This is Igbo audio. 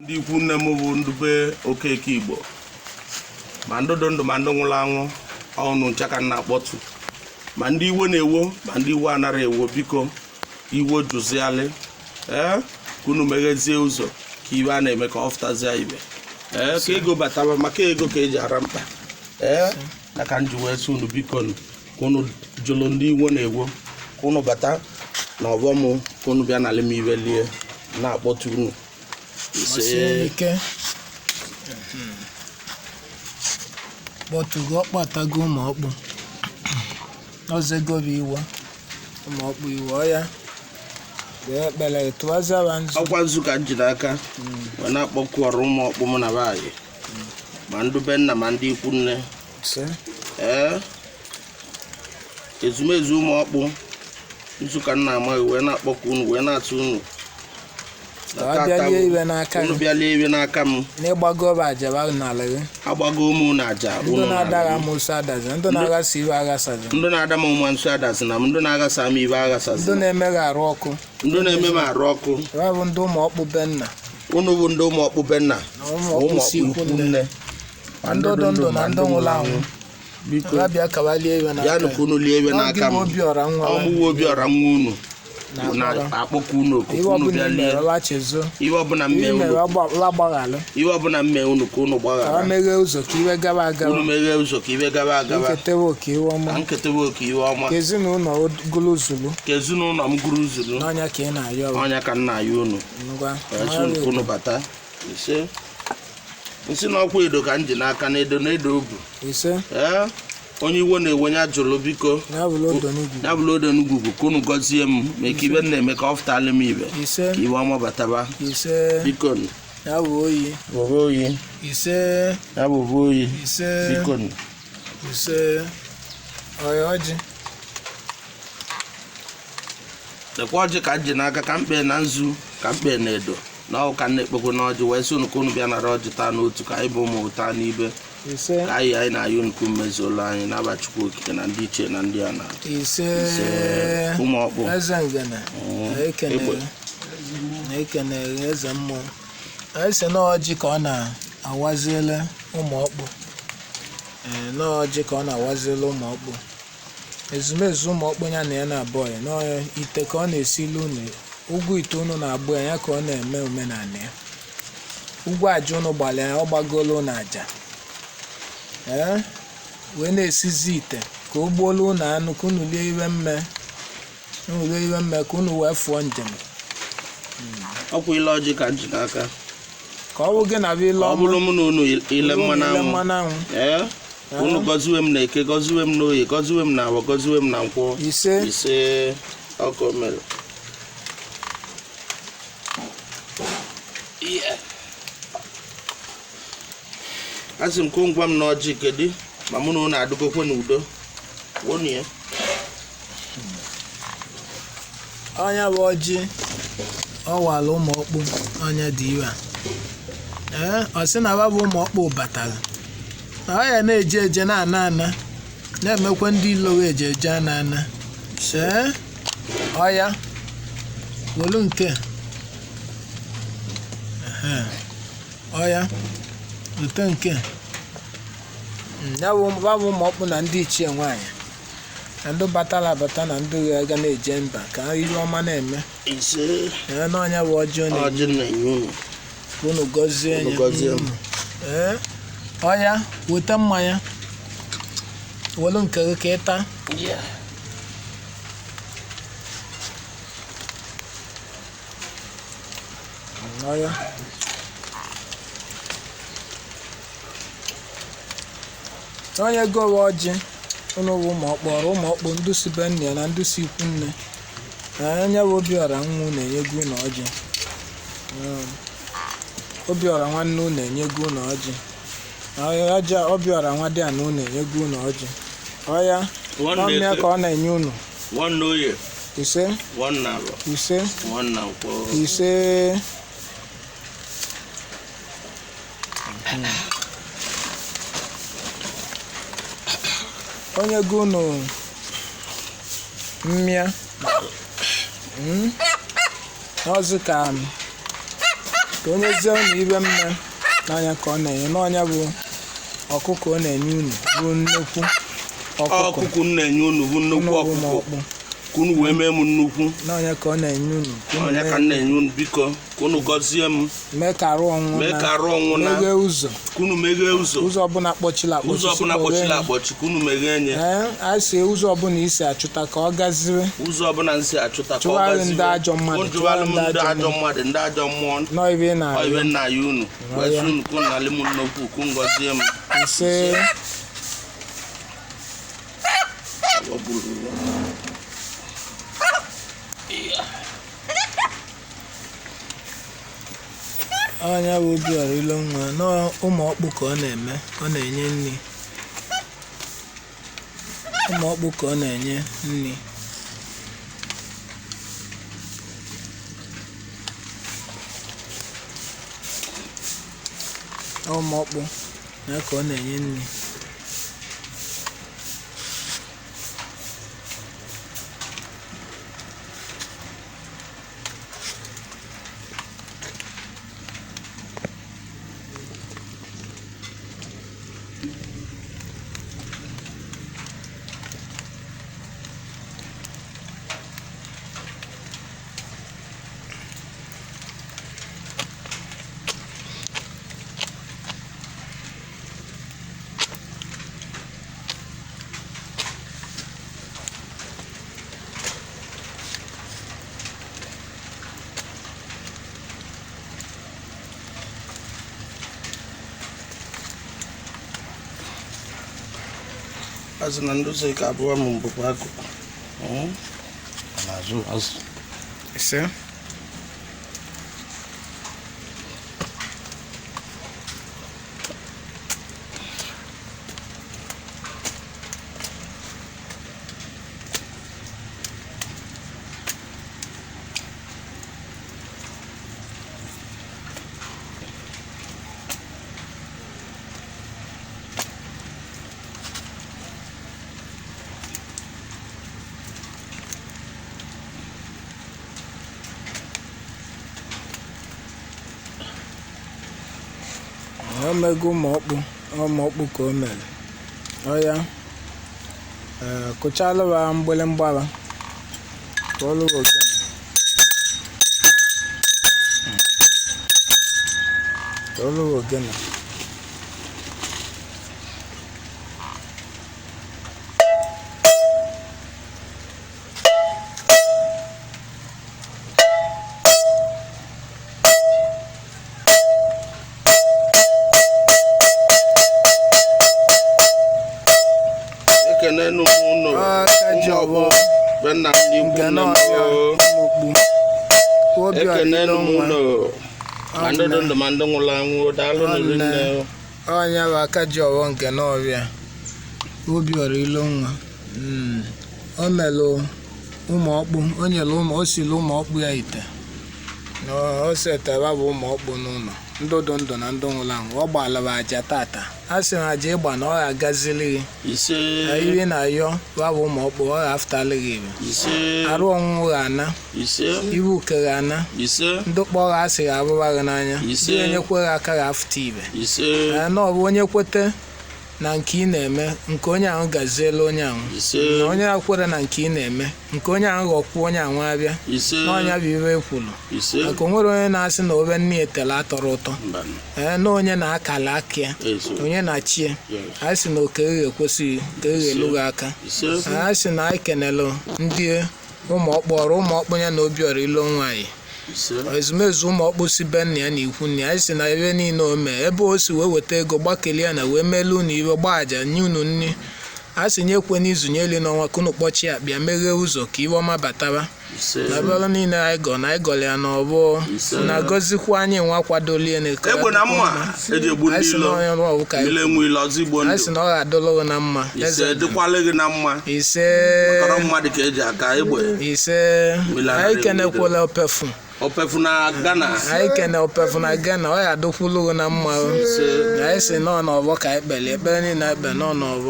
ndị ikwu nne m bụ ndube Okeke Igbo ma ndụ ndụ ma ndụ nwụrụ anwụ ọnụ ncha ka na-akpọtụ ma ndị iwe na-ewo ma ndị iwe anara ewo biko iwe jụzialị unu meghezie ụzọ ka iwe a na-eme ka ọ fụtazie ibe ka ego bataba maka ego ka eji ara mkpa na ka nji wee sị unu biko ka unu jụrụ ndị iwe na-ewo ka unu bata na ọbọm ka unu bịa n'ala m iwe lie na-akpọtụ unu kpọtụgo ọkpatago Umu-Okpu ọzọgo bụ iwe Umu-Okpu iwe ya ekpere tụwazara nzu ọkwa nzu ka njide aka wee na-akpọkụ ọrụ Umu-Okpu m na baanyị ma ndị be nna ma ndị ikwu nne Ezumezu Umu-Okpu nzu ka nna amaghị wee na-akpọkụ unu wee na-atụ unu unu bịalie iwe n'aka m n'ịgbago aja n'ala gị agbago ụmụ na aja ndị na-adara m ụsọ adazi ndị na-aghasa iwe aghasazi ndị na-ada m ụmụ nsọ adazi na m ndị na-aghasa m iwe aghasazi ndị na-eme arụ ọkụ ndị na-eme m arụ ọkụ ha bụ ndị Umu-Okpu be nna unu bụ ndị Umu-Okpu be nna Umu-Okpu si ikwu nne ndị ndụ na ndị nwụrụ anwụ biko bịa kawalie iwe n'aka ya nụkwa unu lie iwe n'aka m Obiora nwa ọmụwa Obiora nwa unu na-akpọkọ unu oku unu bịa lie iwe ọbụla mme unu ka unu gbaghara meghee ụzọ ka iwe gaba agaba unu meghee ụzọ ka iwe gaba agaba nketewe oke iwe ọma ka ezinụlọ gụrụ zulu ka ezinụlọ m gụrụ zulu n'ọnya ka ị na-ayọ ọnya ka m na-ayọ unu unu bata ise nsị na ọkwa edo ka m ji n'aka na edo obu ise onye iwe na-ewenye ajụrụ biko ya bụrụ odo n'ugwu ka unu gọzie m ma ka ibe na-eme ka ọ fụtala m ibe ka iwe ọma bataba biko ya bụ oyi ya bụ oyi biko ọjị lekwa ọjị ka m ji n'aka ka mkpe na nzu ka mkpe na edo na ọ ka na-ekpekwe na ọjị wee sị unu ka unu bịa nara ọjị taa n'otu ka anyị bụ ụmụ taa n'ibe ka anyị na-ayọ nke mmezuolu anyị na-aba Chukwu Okike na ndị ichie na ndị ana Umu-Okpu eze Ngene na-ekenere eze mmụọ anyị sị na ọjị ka ọ na-awaziele Umu-Okpu Umu-Okpu ezumezu Umu-Okpu ya na ya na-abụọ ya n'ọya ite ka ọ na-esili unu ugwu ite unu na-agbụ ya ka ọ na-eme omenala ya ugwu aja unu gbalị ya ọ gbagolo na aja wee na-esizi ite ka o gbuolu unu anụ ka unu lie iwe mme ka unu wee fụọ njem ọkwa ile ọjị ka nji n'aka ka ọ bụ gị na bụ ile ọ bụrụ mụ na unu ile mmanụ anwụ unu gọziwe m na eke gọziwe m n'oye gọziwe m na agwa gọziwe m na nkwọ ise ọkụ mere asị m ka ngwa m na ọjị kedu ma mụ na unu adụgokwe n'udo wonye ọnya bụ ọjị ọwala Umu-Okpu ọnya dị iwe ọ sị na bụ Umu-Okpu batara na ọ ya na-eje eje na-ana na-emekwa ndị ilo eje eje ana ọya welu nke ọya ute nke ya bụ Umu-Okpu na ndị ichie nwaanyị na ndị batara abata na ndị ga na-eje mba ka iru ọma na-eme n'ọnya bụ ọjị unu gọzie ọya weta mmanya welu nke gị ka ịta ọya onye gọwa ọjị unu bụ Umu-Okpu ọrụ Umu-Okpu ndị si be nne na ndị si ikwu nne na onye bụ Obiora nwa unu enyego unu ọjị Obiora nwanne unu enyego unu ọjị ọja Obiora nwa dị ana unu enyego unu ọjị ọya ọmịa ka ọ na-enye unu ise onye go unu mmịa ọzọ ka ka onye zie unu ibe mme n'anya ka ọ na-enye n'ọnya bụ ọkụkọ ọ na-enye unu bụ nnukwu ọkụkọ na-enye unu bụ nnukwu ọkụkọ ka unu wee mee m nnukwu n'ọnya ka ọ na-enye unu ọnya ka m na-enye unu biko ka unu gọzie m mee ka arụ ọnwụ na meghee ụzọ ka unu meghee ụzọ ọbụla kpọchiri akpọchi ka unu meghee nye a sị ụzọ ọbụla isi achụta ka ọ gaziwe ụzọ ọbụla nsi achụta ka ọ chụgharị ndị ajọ mmadụ ndị ajọ mmadụ ndị ajọ mmụọ n'ibe nna ya unu wee sị unu ka unu nalị m nnukwu ka unu gọzie m ise ọnya bụ Obiora Ilonwa n'Umu-Okpu ka ọ na-eme ọ na-enye nri Umu-Okpu ka ọ na-enye nri Umu-Okpu na ka ọ na-enye nri azụ na ndozi ka abụọ m mbụkwa akụkụ azụ ise omego Umu-Okpu ka o mere ọya kụchalụwa mgbịlịmgba ka ọ lụwa ogene ekenenu unu benna ekenenu unu andụdụ ma ndị nwụrụ anwụ daalụ nne ọnya bụ aka ji ọwọ nke n'Ofvia Obiora Ilonwa o melụ Umu-Okpu o nyere o siri Umu-Okpu ya ite na o setara bụ Umu-Okpu n'ụlọ ndụ na ndụ nwụrụ anwụ ọ gbalaba aja tata a sị na aja ịgba na ọ ga-agazili ihe na-ayọ babụ Umu-Okpu ọ ga-afụtali gị arụ ọnwụnwụ ga-ana ibu uke ga-ana ndị kpọrọ asị ga-abụba gị n'anya ndị enyekweghị aka ga-afụta ibe na ọ bụ onye kwete na nke ị na-eme nke onye ahụ gaziela onye ahụ na onye akwere na nke ị na-eme nke onye ahụ ghọkwa onye ahụ abịa n'ọnya bụ ibe ekwulu maka o nwere onye na-asị na obe nne etela atọrọ ụtọ na onye na-akala aka ya onye na-achie a sị na okerighe ekwesịghị ka eghe elughị aka a sị na anyị kenelụ ndị Umu-Okpu ọrụ Umu-Okpu ya na Obiora Ilonwa anyị Ezumezu Umu-Okpu si be nna ya na ikwu nna ya anyị sị na ebe niile o mee ebe o si wee weta ego gbakeli ya na wee melu unu iwe gbaa aja nye unu nri a sị nye ekwe n'izu nye eli n'ọnwa ka unu kpọchie akpịa meghee ụzọ ka iwe ọma bataba na bịalụ niile anyị gọ na anyị gọrọ ya n'ọbụ na gọzikwa anyị nwa kwadolie na anyị sị na onye ọrụ ka anyị sị na ọ ga-adọlụ na mma ise anyị kenekwala Ofvia na Ghana anyị kene Ofvia na Ghana ọ ga-adọkwulu na mma anyị sị nọ n'ọbọ ka anyị kpere ekpere niile ekpe nọ n'ọbọ